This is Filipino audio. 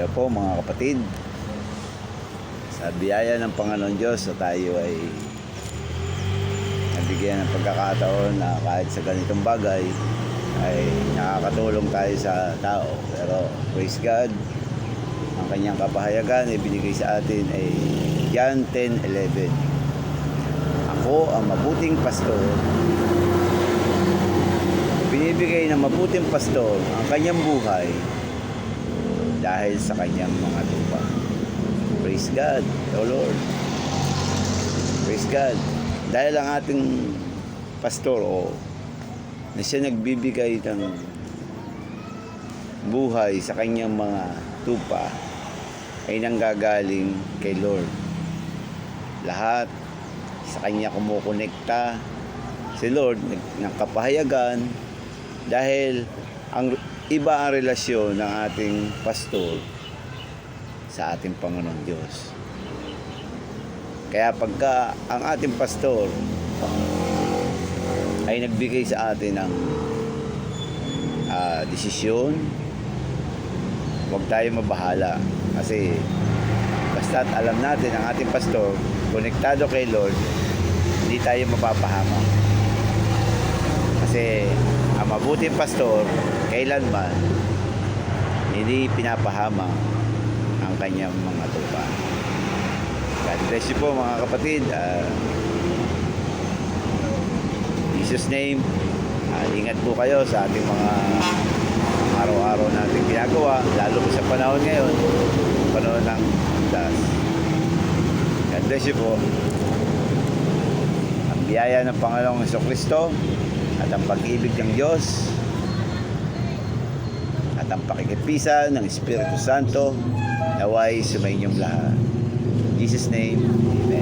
Kaya po mga kapatid, sa biyaya ng Panginoon Diyos na tayo ay nabigyan ng pagkakataon na kahit sa ganitong bagay ay nakakatulong tayo sa tao. Pero praise God, ang kanyang kapahayagan ay binigay sa atin ay John 10:11. Ako ang mabuting pastor. Binibigay ng mabuting pastor ang kanyang buhay dahil sa kanyang mga tupa. Praise God, O Lord. Praise God. Dahil ang ating pastor na siya nagbibigay ng buhay sa kanyang mga tupa ay nanggagaling kay Lord. Lahat sa kanya kumukonekta si Lord ng kapahayagan dahil ang iba ang relasyon ng ating pastor sa ating Panginoon Diyos. Kaya pagka ang ating pastor ay nagbigay sa atin ng desisyon, huwag tayo mabahala. Kasi basta't alam natin ang ating pastor, konektado kay Lord, hindi tayo mapapahamak. Kasi ang mabuting pastor, kailanman, hindi pinapahama ang kanyang mga tupa. God bless you po mga kapatid. In Jesus' name, ingat po kayo sa ating mga araw-araw nating ginagawa, lalo sa panahon ngayon, panahon ng das. God bless you po. Ang biyaya ng Panginoong Jesucristo at ang pag-ibig ng Diyos at ang pakikipisan ng Espiritu Santo naway sumainyong lahat. In Jesus' name, Amen.